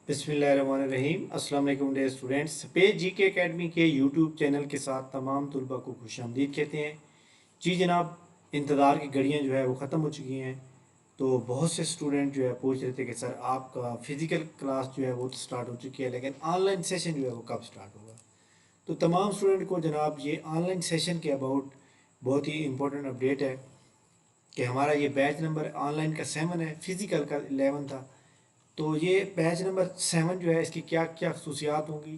बिस्मिल्लाहिर्रहमानिर्रहीम। अस्सलाम वालेकुम डियर स्टूडेंट्स। पेज जी के अकेडमी के यूट्यूब चैनल के साथ तमाम तलबा को खुशामदीद कहते हैं। जी जनाब, इंतज़ार की घड़ियाँ जो है वो ख़त्म हो चुकी हैं। तो बहुत से स्टूडेंट जो है पूछ रहे थे कि सर आपका फ़िज़िकल क्लास जो है वो तो स्टार्ट हो चुकी है, लेकिन ऑनलाइन सेशन जो है वो कब स्टार्ट होगा। तो तमाम स्टूडेंट को जनाब ये ऑनलाइन सेशन के अबाउट बहुत ही इंपॉर्टेंट अपडेट है कि हमारा ये बैच नंबर ऑनलाइन का 7 है, फ़िज़िकल का 11 था। तो ये बैच नंबर 7 जो है इसकी क्या क्या खसूसियात होंगी,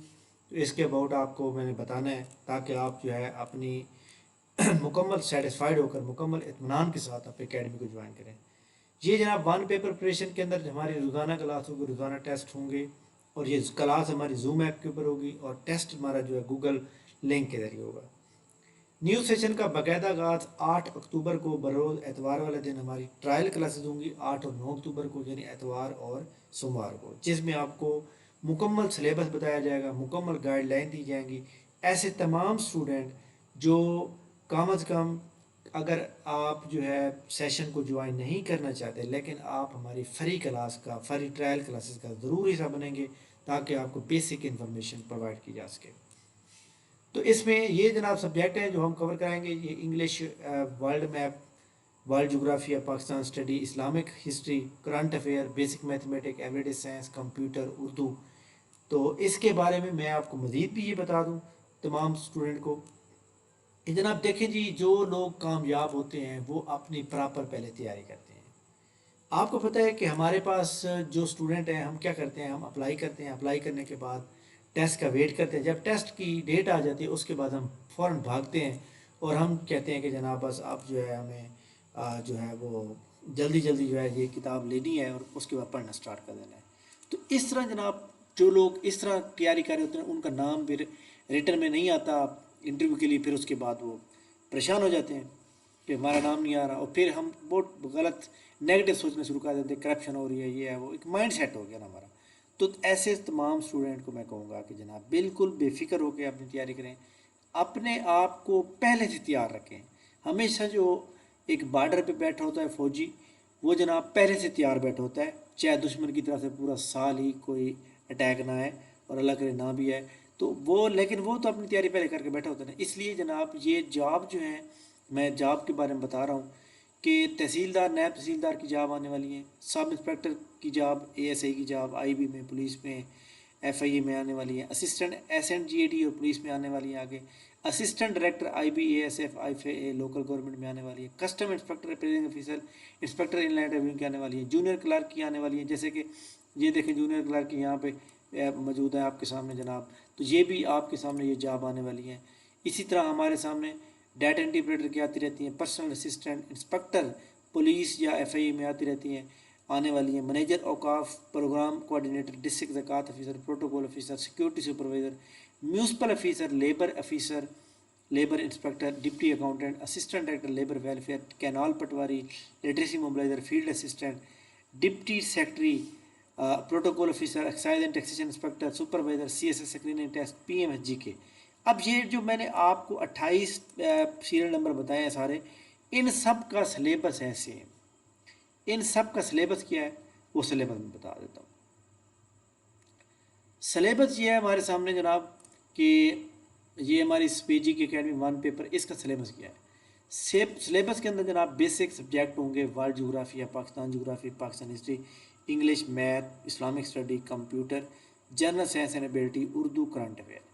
तो इसके अबाउट आपको मैंने बताना है, ताकि आप जो है अपनी मुकम्मल सेटिस्फाइड होकर मुकम्मल इत्मीनान के साथ आप एकेडमी को ज्वाइन करें। ये जनाब वन पेपर प्रिपरेशन के अंदर हमारी रोज़ाना क्लास होगी, रोज़ाना टेस्ट होंगे, और ये क्लास हमारी जूम ऐप के ऊपर होगी, और टेस्ट हमारा जो है गूगल लिंक के ज़रिए होगा। न्यू सेशन का बाकायदा आगाज 8 अक्टूबर को बरोज़ एतवार वाले दिन हमारी ट्रायल क्लासेस होंगी, 8 और 9 अक्टूबर को, यानी एतवार और सोमवार को, जिसमें आपको मुकम्मल सिलेबस बताया जाएगा, मुकम्मल गाइडलाइन दी जाएंगी। ऐसे तमाम स्टूडेंट जो कम अज़ कम, अगर आप जो है सेशन को ज्वाइन नहीं करना चाहते, लेकिन आप हमारी फ्री क्लास का, फ्री ट्रायल क्लासेस का ज़रूर हिस्सा बनेंगे, ताकि आपको बेसिक इन्फॉर्मेशन प्रोवाइड की जा सके। तो इसमें ये जनाब सब्जेक्ट हैं जो हम कवर कराएंगे। ये English, world map, world geography या Pakistan study, Islamic history, current affair, basic mathematic, everyday science, computer, Urdu. तो इसके बारे में मैं आपको मज़ीद भी ये बता दूं तमाम स्टूडेंट को। जनाब देखें जी, जो लोग कामयाब होते हैं वो अपनी प्रॉपर पहले तैयारी करते हैं। आपको पता है कि हमारे पास जो स्टूडेंट हैं, हम क्या करते हैं, हम अप्लाई करते हैं, अप्लाई करने के बाद टेस्ट का वेट करते हैं। जब टेस्ट की डेट आ जाती है उसके बाद हम फ़ौरन भागते हैं और हम कहते हैं कि जनाब बस आप जो है हमें जो है वो जल्दी जल्दी जो है ये किताब लेनी है और उसके बाद पढ़ना स्टार्ट कर देना है। तो इस तरह जनाब जो लोग इस तरह तैयारी कर रहे होते हैं उनका नाम फिर रिटर्न में नहीं आता इंटरव्यू के लिए, फिर उसके बाद वो परेशान हो जाते हैं कि हमारा नाम नहीं आ रहा, और फिर हम बहुत गलत नेगेटिव सोचना शुरू कर देते हैं, करप्शन हो रही है, ये है वो, एक माइंड सेट हो गया ना हमारा। तो ऐसे तमाम स्टूडेंट को मैं कहूँगा कि जनाब बिल्कुल बेफिक्र होकर अपनी तैयारी करें, अपने आप को पहले से तैयार रखें। हमेशा जो एक बॉर्डर पे बैठा होता है फौजी, वो जनाब पहले से तैयार बैठा होता है, चाहे दुश्मन की तरफ से पूरा साल ही कोई अटैक ना आए और अल्लाह करे ना भी आए, तो वो, लेकिन वो तो अपनी तैयारी पहले करके बैठा होता है ना। इसलिए जनाब ये जॉब जो है, मैं जॉब के बारे में बता रहा हूँ कि तहसीलदार, नायब तहसीलदार की जॉब आने वाली है, सब इंस्पेक्टर की जॉब, एएसआई की जॉब, आईबी में, पुलिस में, एफआईए में आने वाली है, असिस्टेंट एसएनजीएडी और पुलिस में आने वाली है आगे, असिस्टेंट डायरेक्टर आईबी एएसएफ आईफए लोकल गवर्नमेंट में आने वाली है, custom inspector appearing officer, inspector inland revenue की आने वाली है, जूनियर क्लर्क की आने वाली है। जैसे कि ये देखें जूनियर क्लर्क की यहाँ पे मौजूद है आपके सामने जनाब, तो ये भी आपके सामने ये जॉब आने वाली है। इसी तरह हमारे सामने डाटा इंटरप्रेटर की आती रहती हैं, पर्सनल असिस्टेंट, इंस्पेक्टर पुलिस या एफआईए में आती रहती हैं, आने वाली हैं, मैनेजर औकाफ, प्रोग्राम कोऑर्डिनेटर, डिस्ट्रिक्ट ज़कात officer, protocol officer, security supervisor, municipal officer, labour officer, labour inspector, deputy accountant, assistant director labour welfare, canal patwari, literacy mobilizer, field assistant, deputy secretary, protocol officer, excise and taxation inspector, supervisor, CSS screening test, PMSG के। अब ये जो मैंने आपको 28 serial number बताए हैं सारे, इन सब का सिलेबस है सेम। इन सब का सिलेबस क्या है वो सिलेबस में बता देता हूँ। सिलेबस ये है हमारे सामने जनाब कि ये हमारी पीजी की अकेडमी वन पेपर, इसका सिलेबस क्या है। सिलेबस के अंदर जनाब बेसिक सब्जेक्ट होंगे, वर्ल्ड जोग्राफी या Pakistan geography, Pakistan history, English, math, Islamic study, computer, general science and ability, Urdu, current affair.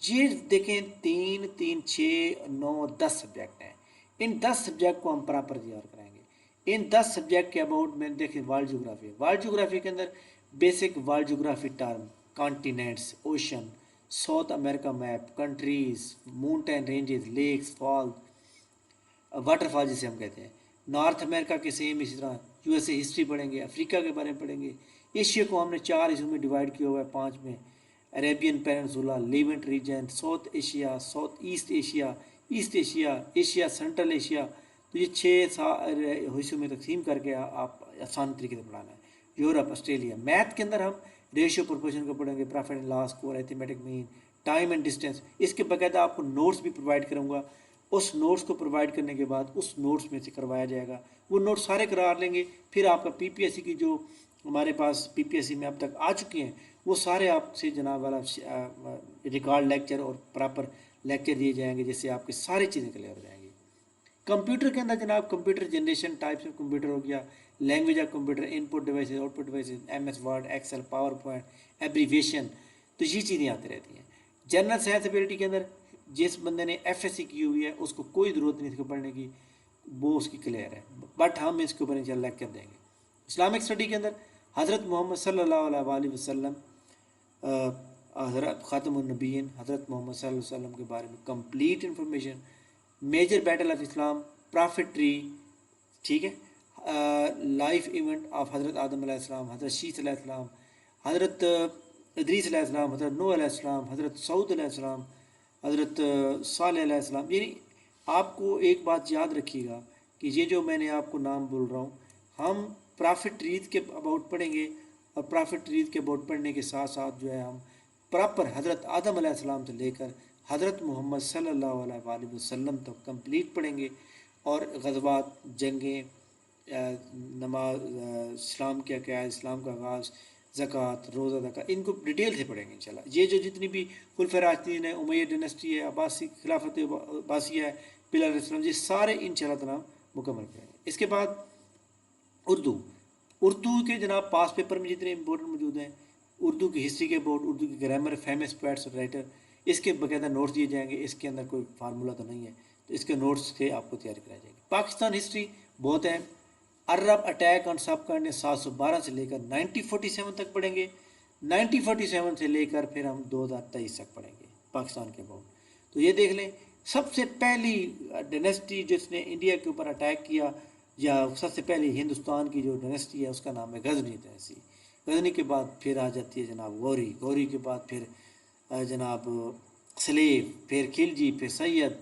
ये देखें 3 3 6 9 10 सब्जेक्ट हैं। इन 10 सब्जेक्ट को हम प्रॉपर तैयार कराएंगे। इन 10 सब्जेक्ट के अबाउट में देखें वर्ल्ड जोग्राफी, वर्ल्ड जोग्राफी के अंदर basic world geography term, continents, ocean, South America map, countries, mountain ranges, lakes, fall, waterfall जिसे हम कहते हैं, नॉर्थ अमेरिका के सेम इसी तरह, यूएसए हिस्ट्री पढ़ेंगे, अफ्रीका के बारे में पढ़ेंगे। एशिया को हमने 4 हिस्सों में डिवाइड किया हुआ है, 5 में, Arabian peninsula, Levant region, South Asia, South East Asia, East Asia, Asia Central Asia. तो ये 6 हिस्सों में तकसीम करके आप आसान तरीके से पढ़ाना है। Europe, Australia. मैथ के अंदर हम रेशियो प्रोपोर्शन को पढ़ेंगे, profit and loss, score, arithmetic mean, time and distance. इसके बकायदा आपको नोट्स भी प्रोवाइड करूँगा। उस नोट्स को प्रोवाइड करने के बाद उस नोट्स में से करवाया जाएगा, वो नोट्स सारे करा लेंगे। फिर आपका पीपीएससी की जो ہمارے پاس PPSC میں اب تک آ چکے ہیں، وہ سارے آپ سے جناب والا ریکارڈ لیکچر اور پراپر لیکچر دیے جائیں گے، جس سے آپ کی ساری چیزیں کلیئر ہو جائیں گی۔ کمپیوٹر کے اندر جناب computer generation, types of computer ہو گیا، language of computer, input devices, output devices, MS Word, Excel, PowerPoint, abbreviation, تو یہ چیزیں آتی رہتی ہیں۔ جنرل سائنس ایبلٹی کے اندر جس بندے نے FSC کی ہوئی ہے اس کو کوئی ضرورت نہیں اس کو پڑھنے کی، وہ اس کی کلیئر ہے، بٹ ہم اس کے اوپر انشاءاللہ لیکچر دیں گے۔ اسلامک اسٹڈی کے اندر حضرت محمد صلی اللہ علیہ وآلہ وسلم، حضرت خاتم النبیین حضرت محمد صلی اللہ علیہ وسلم کے بارے میں complete information, major battle of Islam, prophet tree, ٹھیک ہے، لائف ایونٹ آف حضرت آدم علیہ السلام، حضرت شیث علیہ السلام، حضرت ادریس علیہ السلام، حضرت نوح علیہ السلام، حضرت سعود علیہ السلام، حضرت صالح علیہ السلام۔ یعنی آپ کو ایک بات یاد رکھیے گا کہ یہ جو میں نے آپ کو نام بول رہا ہوں، ہم پرافٹ ٹریز کے اباؤٹ پڑھیں گے، اور پرافٹ ٹریز کے اباؤٹ پڑھنے کے ساتھ ساتھ جو ہے ہم پراپر حضرت آدم علیہ السلام سے لے کر حضرت محمد صلی اللہ علیہ وآلہ وسلم تک کمپلیٹ پڑھیں گے، اور غزوات، جنگیں، نماز، اسلام کیا کیا ہے، اسلام کا آغاز، زکوٰۃ، روزہ زکوٰۃ، ان کو ڈیٹیل سے پڑھیں گے انشاءاللہ۔ یہ جو جتنی بھی خلفۂ راشدین ہے، امیہ ڈینسٹی ہے، عباسی خلافت عباسیہ ہے، پلر اسلام، یہ سارے انشاءاللہ تعالیٰ مکمل پڑھیں گے۔ اس کے بعد اردو کے جناب پاس پیپر میں جتنے امپورٹنٹ موجود ہیں، اردو کی ہسٹری کے بورڈ، اردو کی گرامر، فیمس پوائٹس اور رائٹر، اس کے باقاعدہ نوٹس دیے جائیں گے۔ اس کے اندر کوئی فارمولہ تو نہیں ہے، تو اس کے نوٹس سے آپ کو تیاری کرائی جائے گی۔ پاکستان ہسٹری بہت ہے، عرب اٹیک آن سب کنٹری 712 سے لے کر 1947 تک پڑھیں گے، 1947 سے لے کر پھر ہم 2023 تک پڑھیں گے پاکستان کے بعد۔ تو یہ دیکھ لیں، سب سے پہلی ڈائنیسٹی جس نے انڈیا کے اوپر اٹیک کیا، یا سب سے پہلی ہندوستان کی جو ڈائنیسٹی ہے اس کا نام ہے غزنی ڈائنیسٹی۔ غزنی کے بعد پھر آ جاتی ہے جناب غوری، غوری کے بعد پھر جناب سلیف، پھر خلجی، پھر سید،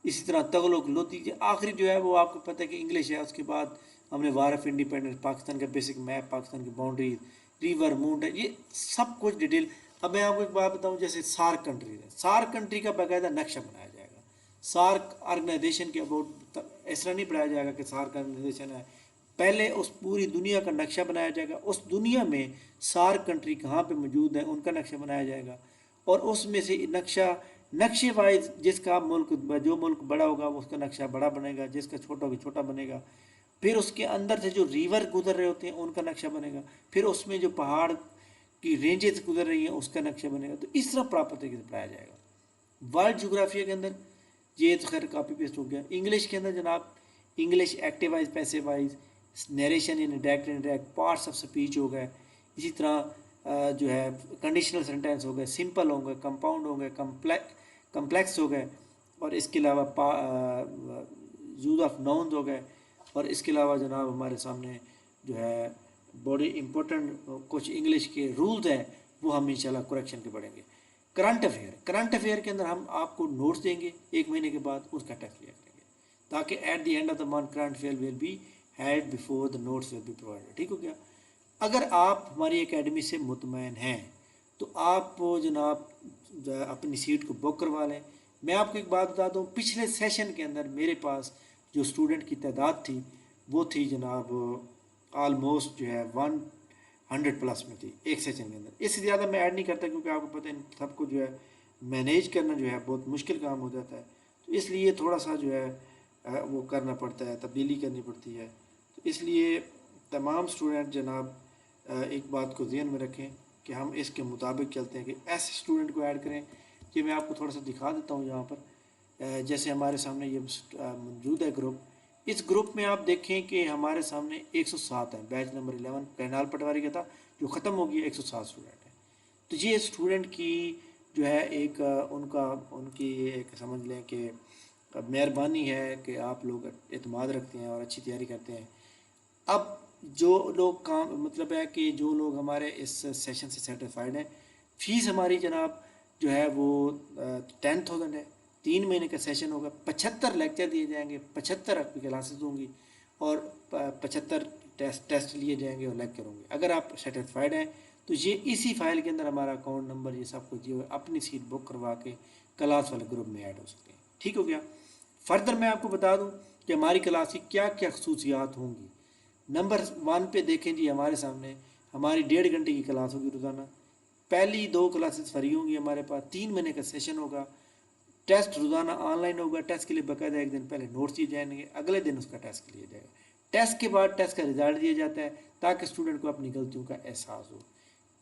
اسی طرح تغلق، لودھی۔ آخری جو ہے وہ آپ کو پتہ ہے کہ انگلش ہے۔ اس کے بعد ہم نے وار آف انڈیپینڈنس، پاکستان کا بیسک میپ، پاکستان کی باؤنڈریز، ریور، مونٹ، یہ سب کچھ ڈیٹیل۔ اب میں آپ کو ایک بات بتاؤں، جیسے سارک کنٹریز ہے، سارک کنٹری کا باقاعدہ نقشہ بنایا جائے گا۔ سارک آرگنائزیشن کے اباؤٹ اس طرح نہیں پڑھایا جائے گا کہ سارک آرگنائزیشن ہے، پہلے اس پوری دنیا کا نقشہ بنایا جائے گا، اس دنیا میں سارک کنٹری کہاں پہ موجود ہیں ان کا نقشہ بنایا جائے گا، اور اس میں سے نقشے وائز جس کا ملک، جو ملک بڑا ہوگا اس کا نقشہ بڑا بنے گا، جس کا چھوٹا ہوگا چھوٹا بنے گا۔ پھر اس کے اندر سے جو ریور گزر رہے ہوتے ہیں ان کا نقشہ بنے گا، پھر اس میں جو پہاڑ کی رینجز گزر رہی ہیں اس کا نقشہ بنے گا۔ تو اس طرح پراپر طریقے سے پڑھایا جائے گا۔ ورلڈ جغرافیہ کے اندر یہ تو خیر کاپی پیسٹ ہو گیا۔ انگلش کے اندر جناب English active voice, passive voice, narration in direct indirect, parts of speech ہو گئے، اسی طرح جو ہے کنڈیشنل سینٹینس ہو گئے، سمپل ہوں گئے، کمپاؤنڈ ہوں گئے، کمپلیکس ہو گئے، اور اس کے علاوہ یوز آف ناؤنز ہو گئے، اور اس کے علاوہ جناب ہمارے سامنے جو ہے بڑی امپورٹنٹ کچھ انگلش کے رولز ہیں، وہ ہم انشاءاللہ کریکشن کے پڑھیں گے۔ کرنٹ افیئر کے اندر ہم آپ کو نوٹس دیں گے، 1 مہینے کے بعد اس کا ٹیسٹ لیا کریں گے، تاکہ at the end of the month current affair will be head before the notes will be provided. ٹھیک ہو گیا؟ اگر آپ ہماری اکیڈمی سے مطمئن ہیں تو آپ جناب اپنی سیٹ کو بک کروا لیں۔ میں آپ کو ایک بات بتا دوں، پچھلے سیشن کے اندر میرے پاس جو اسٹوڈنٹ کی تعداد تھی وہ تھی جناب آلموسٹ جو ہے 100 پلس میں تھی ایک سیشن کے اندر۔ اس سے زیادہ میں ایڈ نہیں کرتا، کیونکہ آپ کو پتہ ہے سب کو جو ہے مینیج کرنا جو ہے بہت مشکل کام ہو جاتا ہے، تو اس لیے تھوڑا سا جو ہے وہ کرنا پڑتا ہے، تبدیلی کرنی پڑتی ہے۔ تو اس لیے تمام اسٹوڈنٹ جناب ایک بات کو ذہن میں رکھیں کہ ہم اس کے مطابق چلتے ہیں کہ ایسے اسٹوڈنٹ کو ایڈ کریں۔ یہ میں آپ کو تھوڑا سا دکھا دیتا ہوں یہاں پر، جیسے ہمارے سامنے یہ موجود ہے گروپ۔ اس گروپ میں آپ دیکھیں کہ ہمارے سامنے 107 ہیں، بیچ نمبر 11 کرنال پٹواری کا تھا جو ختم ہو گیا، 107 اسٹوڈنٹ ہیں۔ تو یہ اسٹوڈنٹ کی جو ہے ایک ان کی ایک سمجھ لیں کہ مہربانی ہے کہ آپ لوگ اعتماد رکھتے ہیں اور اچھی تیاری کرتے ہیں۔ اب جو لوگ مطلب ہے کہ جو لوگ ہمارے اس سیشن سے سیٹسفائیڈ ہیں، فیس ہماری جناب جو ہے وہ 10,000 ہے، 3 مہینے کا سیشن ہوگا، 75 لیکچر دیے جائیں گے، 75 آپ کی کلاسز ہوں گی، اور 75 ٹیسٹ لیے جائیں گے اور لیکچر ہوں گے۔ اگر آپ سیٹسفائیڈ ہیں تو یہ اسی فائل کے اندر ہمارا اکاؤنٹ نمبر یہ سب کچھ جو اپنی سیٹ بک کروا کے کلاس والے گروپ میں ایڈ ہو سکتے ہیں۔ ٹھیک ہو گیا؟ فردر میں آپ کو بتا دوں کہ ہماری کلاس کی کیا کیا خصوصیات ہوں گی۔ نمبر 1 پہ دیکھیں جی، ہمارے سامنے हमारी 1.5 घंटे की क्लास होगी रोज़ाना। पहली 2 क्लासेस फ्री होंगी हमारे पास, 3 महीने का सेशन होगा। टेस्ट रोज़ाना ऑनलाइन होगा। टेस्ट के लिए बाकायदा एक दिन पहले नोट्स दिए जाएंगे, अगले दिन उसका टेस्ट लिया जाएगा। टेस्ट के बाद टेस्ट का रिजल्ट दिया जाता है ताकि स्टूडेंट को अपनी गलतियों का एहसास हो।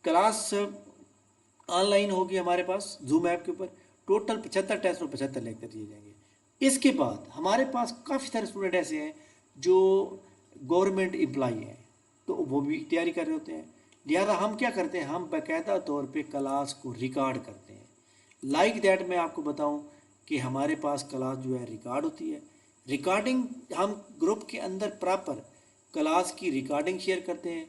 क्लास ऑनलाइन होगी हमारे पास जूम ऐप के ऊपर। टोटल 75 टेस्ट और 75 लेक्चर दिए जाएंगे। इसके बाद हमारे पास काफ़ी सारे स्टूडेंट ऐसे हैं जो गवर्नमेंट एम्प्लॉई हैं, तो वो भी तैयारी कर रहे होते हैं। लिहाजा हम क्या करते हैं, हम बाकायदा तौर पे क्लास को रिकॉर्ड करते हैं। लाइक दैट मैं आपको बताऊं कि हमारे पास क्लास जो है रिकॉर्ड होती है। रिकॉर्डिंग हम ग्रुप के अंदर प्रॉपर क्लास की रिकॉर्डिंग शेयर करते हैं,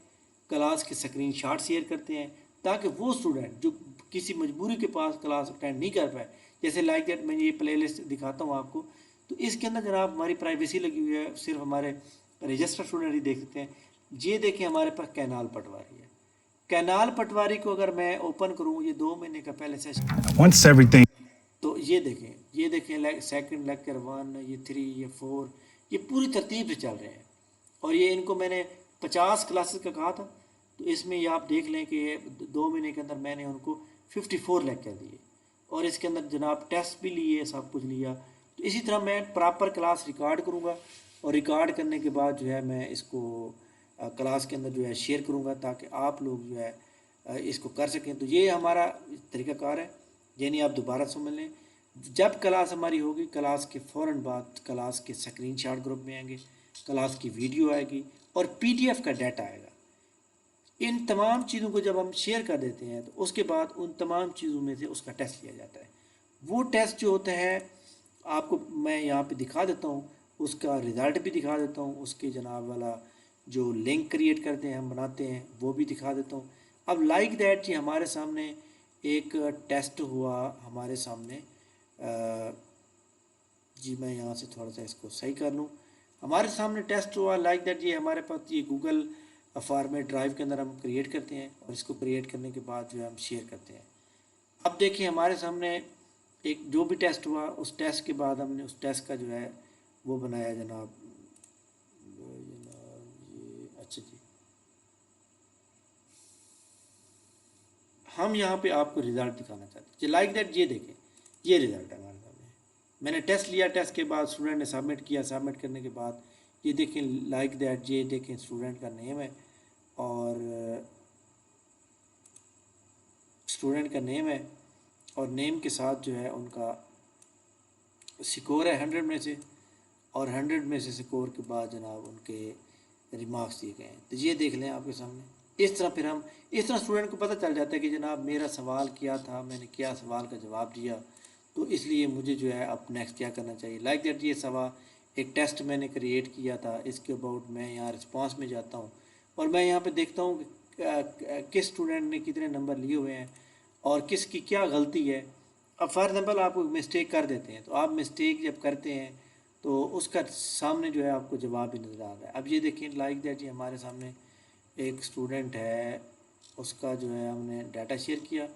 क्लास के स्क्रीन शॉट शेयर करते हैं, ताकि वो स्टूडेंट जो किसी मजबूरी के पास क्लास अटेंड नहीं कर पाए, जैसे लाइक दैट मैं ये प्ले लिस्ट दिखाता हूँ आपको, तो इसके अंदर जनाब हमारी प्राइवेसी लगी हुई है, सिर्फ हमारे रजिस्टर स्टूडेंट ही देख सकते हैं। ये देखें हमारे पास कैनाल पटवारी है। कैनाल पटवारी को अगर मैं ओपन करूँ, ये 2 महीने का पहले सेशन, तो ये देखें सेकंड लेक्चर 1, ये 3, ये 4, ये पूरी तरतीब से चल रहे हैं। और ये इनको मैंने 50 क्लासेस का कहा था, तो इसमें ये आप देख लें कि 2 महीने के अंदर मैंने उनको 54 लेक्चर दिए और इसके अंदर जनाब टेस्ट भी लिए, सब कुछ लिया। तो इसी तरह मैं प्रॉपर क्लास रिकॉर्ड करूँगा और रिकॉर्ड करने के बाद जो है मैं इसको क्लास के अंदर जो है शेयर करूँगा ताकि आप लोग जो है इसको कर सकें। तो ये हमारा तरीक़ाकार है, यानी आप दोबारा समझ लें। जब क्लास हमारी होगी, क्लास के फ़ौरन बाद क्लास के स्क्रीनशॉट ग्रुप में आएंगे, क्लास की वीडियो आएगी और पीडीएफ का डाटा आएगा। इन तमाम चीज़ों को जब हम शेयर कर देते हैं तो उसके बाद उन तमाम चीज़ों में से उसका टेस्ट लिया जाता है। वो टेस्ट जो होता है आपको मैं यहाँ पे दिखा देता हूँ, उसका रिज़ल्ट भी दिखा देता हूँ, उसके जनाब वाला जो लिंक क्रिएट करते हैं हम बनाते हैं वो भी दिखा देता हूँ। अब लाइक दैट जी हमारे सामने एक टेस्ट हुआ हमारे सामने, जी मैं यहाँ से थोड़ा सा इसको सही कर लूँ। हमारे सामने टेस्ट हुआ लाइक दैट, ये हमारे पास ये गूगल फॉर्मेट ड्राइव के अंदर हम क्रिएट करते हैं और इसको क्रिएट करने के बाद जो है हम शेयर करते हैं। अब देखिए हमारे सामने एक जो भी टेस्ट हुआ, उस टेस्ट के बाद हमने उस टेस्ट का जो है वो बनाया जनाब ये अच्छा जी, हम यहाँ पे आपको रिज़ल्ट दिखाना चाहते हैं। लाइक दैट ये देखें, ये रिज़ल्ट है हमारे सामने। मैंने टेस्ट लिया, टेस्ट के बाद स्टूडेंट ने सबमिट किया, सबमिट करने के बाद ये देखें लाइक दैट, ये देखें स्टूडेंट का नेम है और स्टूडेंट का नेम है और नेम के साथ जो है उनका स्कोर है 100 में से, और 100 में से स्कोर के बाद जनाब उनके रिमार्क्स दिए गए हैं। तो ये देख लें आपके सामने। इस तरह फिर हम इस तरह स्टूडेंट को पता चल जाता है कि जनाब मेरा सवाल क्या था, मैंने क्या सवाल का जवाब दिया, तो इसलिए मुझे जो है अब नेक्स्ट क्या करना चाहिए। लाइक दैट ये सवाल एक टेस्ट मैंने क्रिएट किया था, इसके अबाउट मैं यहाँ रिस्पांस में जाता हूँ और मैं यहाँ पे देखता हूँ कि किस स्टूडेंट ने कितने नंबर लिए हुए हैं और किसकी क्या गलती है। अब फॉर एग्ज़ाम्पल आप मिस्टेक कर देते हैं, तो आप मिस्टेक जब करते हैं तो उसका सामने जो है आपको जवाब भी नज़र आ रहा है। अब ये देखिए लाइक दैट जी हमारे सामने एक स्टूडेंट है, उसका जो है हमने डाटा शेयर किया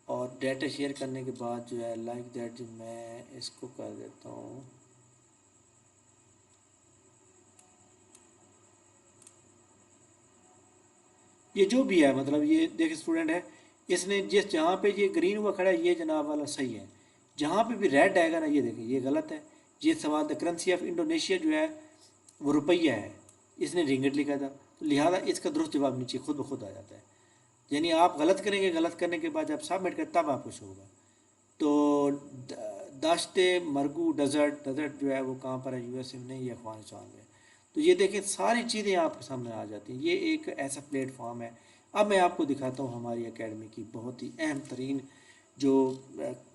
और डाटा शेयर करने के बाद जो है लाइक दैट जो मैं इसको कर देता हूँ, ये जो भी है मतलब ये देखिए स्टूडेंट है, इसने जिस जहाँ पे ये ग्रीन हुआ खड़ा है ये जनाब वाला सही है, जहाँ पे भी रेड आएगा ना ये देखिए ये गलत है। ये सवाल द करेंसी ऑफ इंडोनेशिया जो है वो रुपया है, इसने रिंगिट लिखा था, तो लिहाजा इसका दुरुस्त जवाब नीचे खुद ब खुद आ जाता है। यानी आप गलत करेंगे, गलत करने के बाद जब सबमिट करें तब आपको शो होगा। तो दाश्ते मरगू डेजर्ट जो है वो कहाँ पर है, यूएसए में नहीं, ये अफगानिस्तान में। तो ये देखें सारी चीज़ें आपके सामने आ जाती हैं। ये एक ऐसा प्लेटफॉर्म है। अब मैं आपको दिखाता हूँ हमारी एकेडमी की बहुत ही अहम तरीन जो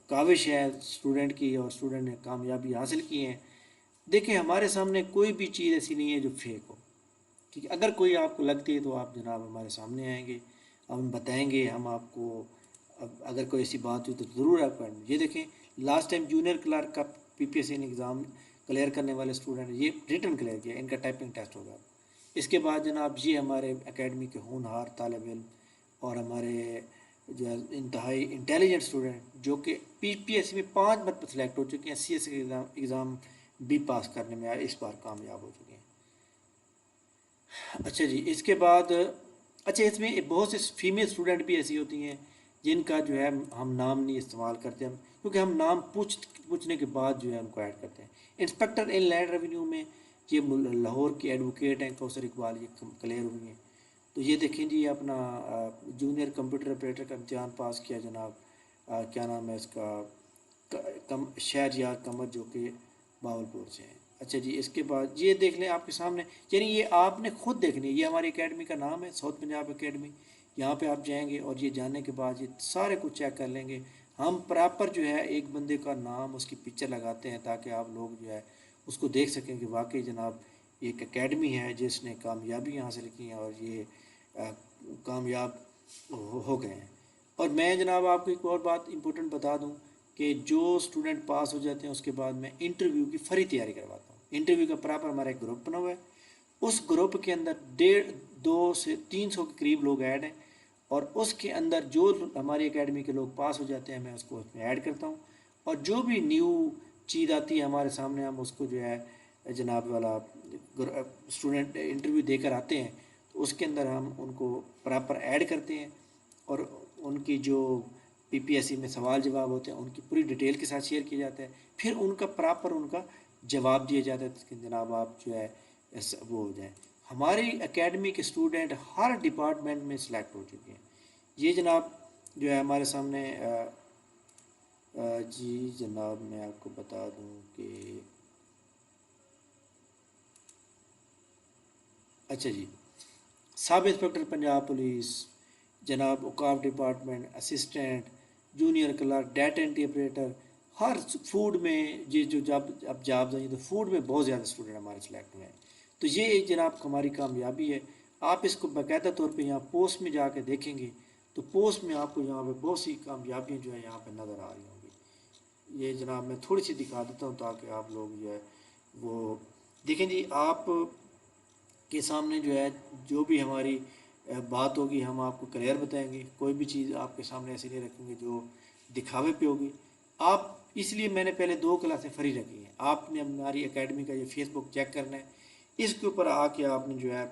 काविश है स्टूडेंट की और स्टूडेंट ने कामयाबी हासिल की है। देखिए हमारे सामने कोई भी चीज़ ऐसी नहीं है जो फेक हो, ठीक है। अगर कोई आपको लगती है तो आप जनाब हमारे सामने आएंगे, हम बताएंगे, हम आपको अगर कोई ऐसी बात हुई तो ज़रूर आप करें। ये देखें लास्ट टाइम जूनियर क्लर्क का पीपीएससी एग्ज़ाम क्लियर करने वाले स्टूडेंट ये रिटर्न क्लियर किया, इनका टाइपिंग टेस्ट होगा। इसके बाद जनाब ये हमारे एकेडमी के होनहार तालिब इल्म और हमारे जो है इंतहाई इंटेलिजेंट स्टूडेंट जो कि पीपीएससी में 5 मरतबा सेलेक्ट हो चुके हैं, सीएससी के एग्ज़ाम भी पास करने में इस बार कामयाब हो चुके हैं। अच्छा जी, इसके बाद اچھا اس میں بہت سے فیمیل اسٹوڈنٹ بھی ایسی ہوتی ہیں جن کا جو ہے ہم نام نہیں استعمال کرتے ہم، کیونکہ ہم نام پوچھنے کے بعد جو ہے ان کو ایڈ کرتے ہیں۔ انسپیکٹر ان لینڈ ریونیو میں یہ لاہور کے ایڈوکیٹ ہیں کوثر اقبال، یہ کلیئر ہوئی ہیں۔ تو یہ دیکھیں جی اپنا جونیئر کمپیوٹر آپریٹر کا امتحان پاس کیا جناب، کیا نام ہے اس کا، شہریار قمر، جو کہ باولپور سے ہیں۔ اچھا جی اس کے بعد یہ دیکھ لیں آپ کے سامنے، یعنی یہ آپ نے خود دیکھنی ہے، یہ ہماری اکیڈمی کا نام ہے ساؤتھ پنجاب اکیڈمی، یہاں پہ آپ جائیں گے اور یہ جاننے کے بعد یہ سارے کچھ چیک کر لیں گے۔ ہم پراپر جو ہے ایک بندے کا نام، اس کی پکچر لگاتے ہیں تاکہ آپ لوگ جو ہے اس کو دیکھ سکیں کہ واقعی جناب ایک اکیڈمی ہے جس نے کامیابیاں حاصل کی ہیں اور یہ کامیاب ہو گئے ہیں۔ اور میں جناب آپ کو ایک اور بات امپورٹنٹ بتا دوں کہ جو اسٹوڈنٹ پاس ہو جاتے ہیں اس کے بعد میں انٹرویو کی فری تیاری کرواتا ہوں۔ انٹرویو کا پراپر ہمارا ایک گروپ بنا ہوا ہے، اس گروپ کے اندر 200 سے 300 کے قریب لوگ ایڈ ہیں، اور اس کے اندر جو ہماری اکیڈمی کے لوگ پاس ہو جاتے ہیں میں اس کو اس میں ایڈ کرتا ہوں، اور جو بھی نیو چیز آتی ہے ہمارے سامنے ہم اس کو جو ہے جناب والا اسٹوڈنٹ انٹرویو دے کر آتے ہیں تو اس کے اندر ہم ان کو پراپر ایڈ کرتے ہیں، اور ان کی جو پی پی ایس سی میں سوال جواب ہوتے ہیں ان کی پوری ڈیٹیل کے ساتھ شیئر کیا جاتا ہے، پھر ان کا پراپر ان کا جواب دیا جاتا ہے کہ جناب آپ جو ہے وہ ہو جائیں۔ ہماری اکیڈمی کے اسٹوڈنٹ ہر ڈپارٹمنٹ میں سلیکٹ ہو چکے ہیں۔ یہ جناب جو ہے ہمارے سامنے جی جناب میں آپ کو بتا دوں کہ اچھا جی سب انسپیکٹر پنجاب پولیس جناب، اوقاف department assistant, junior clerk, data entry operator, ہر فوڈ میں یہ جو اب جابز ہیں تو فوڈ میں بہت زیادہ اسٹوڈنٹ ہمارے سلیکٹ ہوئے ہیں۔ تو یہ جناب ہماری کامیابی ہے۔ آپ اس کو باقاعدہ طور پہ یہاں پوسٹ میں جا کے دیکھیں گے تو پوسٹ میں آپ کو یہاں پہ بہت سی کامیابیاں جو ہے یہاں پہ نظر آ رہی ہوں گی۔ یہ جناب میں تھوڑی سی دکھا دیتا ہوں تاکہ آپ لوگ جو ہے وہ دیکھیں جی، آپ کے سامنے جو ہے جو بھی ہماری بات ہوگی ہم آپ کو کلیئر بتائیں گے، کوئی بھی چیز آپ کے سامنے ایسی نہیں رکھیں گے جو دکھاوے پہ ہوگی۔ آپ اس لیے میں نے پہلے 2 کلاسیں فری رکھی ہیں، آپ نے ہماری اکیڈمی کا یہ فیس بک چیک کرنا ہے، اس کے اوپر آ کے آپ نے جو ہے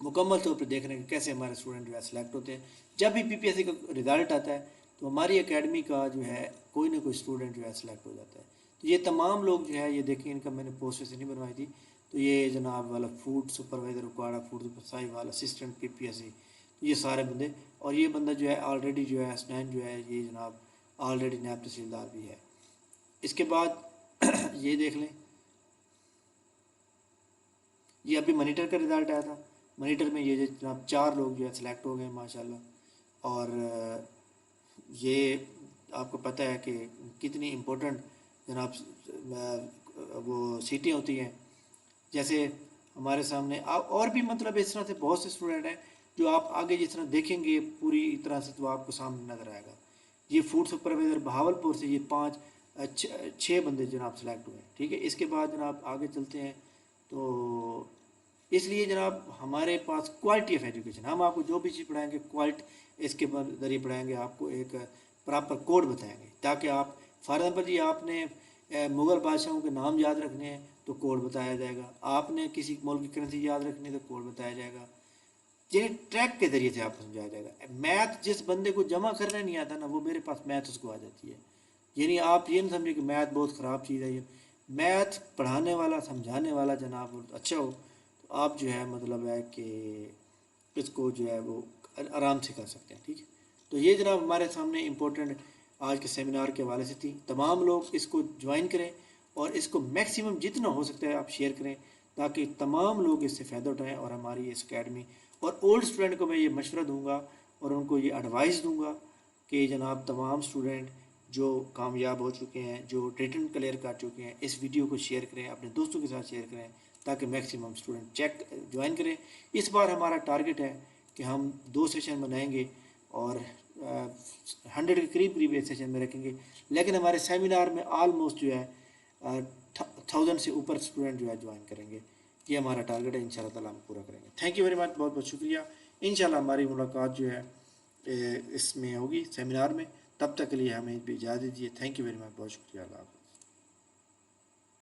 مکمل طور پہ دیکھنا ہے کہ کیسے ہمارے اسٹوڈنٹ جو ہے سلیکٹ ہوتے ہیں۔ جب بھی پی پی ایس سی کا رزلٹ آتا ہے تو ہماری اکیڈمی کا جو ہے کوئی نہ کوئی اسٹوڈنٹ جو ہے سلیکٹ ہو جاتا ہے۔ تو یہ تمام لوگ جو ہے یہ دیکھیں، ان کا میں نے پوسٹ ویسے نہیں بنوائی تھی، تو یہ جناب والا فوڈ سپروائزر اکواڑا، فوڈ سپروائزر والا اسسٹنٹ پی پی ایس سی، یہ سارے بندے، اور یہ بندہ جو ہے آلریڈی جو ہے اسنین جو ہے یہ جناب آلریڈی نائب تحصیلدار بھی ہے۔ اس کے بعد یہ دیکھ لیں، یہ ابھی منیٹر کا رزلٹ آیا تھا، منیٹر میں یہ جناب 4 لوگ جو ہے سلیکٹ ہو گئے ماشاءاللہ۔ اور یہ آپ کو پتہ ہے کہ کتنی امپورٹنٹ جناب وہ سیٹیں ہوتی ہیں، جیسے ہمارے سامنے اور بھی مطلب اس طرح سے بہت سے اسٹوڈنٹ ہیں جو آپ آگے جس طرح دیکھیں گے پوری طرح سے تو آپ کو سامنے نظر آئے گا۔ یہ فوڈ سپروائزر بہاولپور سے یہ 6 بندے جناب سلیکٹ ہوئے ہیں، ٹھیک ہے۔ اس کے بعد جناب آگے چلتے ہیں، تو اس لیے جناب ہمارے پاس کوالٹی آف ایجوکیشن، ہم آپ کو جو بھی چیز پڑھائیں گے اس کے ذریعے پڑھائیں گے، آپ کو ایک پراپر کوڈ بتائیں گے تاکہ آپ فار ایگزامپل جی آپ نے مغل بادشاہوں کے نام یاد رکھنے ہیں تو کوڈ بتایا جائے گا، آپ نے کسی ملک کی کرنسی یاد رکھنی ہے تو کوڈ بتایا جائے گا، یعنی ٹریک کے ذریعے سے آپ کو سمجھایا جائے گا۔ میتھ جس بندے کو جمع کرنا نہیں آتا نا، وہ میرے پاس میتھ اس کو آ جاتی ہے، یعنی آپ یہ نہیں سمجھے کہ میتھ بہت خراب چیز ہے۔ یہ میتھ پڑھانے والا سمجھانے والا جناب اچھا ہو تو آپ جو ہے مطلب ہے کہ اس کو جو ہے وہ آرام سے کر سکتے ہیں، ٹھیک ہے۔ تو یہ جناب ہمارے سامنے امپورٹنٹ آج کے سیمینار کے حوالے سے تھی۔ تمام لوگ اس کو جوائن کریں اور اس کو میکسیمم جتنا ہو سکتا ہے آپ شیئر کریں تاکہ تمام لوگ اس سے فائدہ اٹھائیں، اور ہماری اس اکیڈمی اور اولڈ اسٹوڈنٹ کو میں یہ مشورہ دوں گا اور ان کو یہ ایڈوائز دوں گا کہ جناب تمام اسٹوڈنٹ جو کامیاب ہو چکے ہیں، جو ریٹن کلیئر کر چکے ہیں، اس ویڈیو کو شیئر کریں، اپنے دوستوں کے ساتھ شیئر کریں تاکہ میکسیمم اسٹوڈنٹ جوائن کریں۔ اس بار ہمارا ٹارگٹ ہے کہ ہم 2 سیشن بنائیں گے اور 100 کے قریب ایک سیشن میں رکھیں گے، لیکن ہمارے سیمینار میں آلموسٹ جو ہے 1000 سے اوپر اسٹوڈنٹ جو ہے جوائن کریں گے۔ یہ ہمارا ٹارگٹ ہے، انشاءاللہ تعالیٰ ہم پورا کریں گے۔ تھینک یو ویری مچ، بہت بہت شکریہ۔ انشاءاللہ ہماری ملاقات جو ہے اس میں ہوگی سیمینار میں، تب تک کے لیے ہمیں بھی اجازت دیجیے۔ تھینک یو ویری مچ، بہت شکریہ، اللہ حافظ۔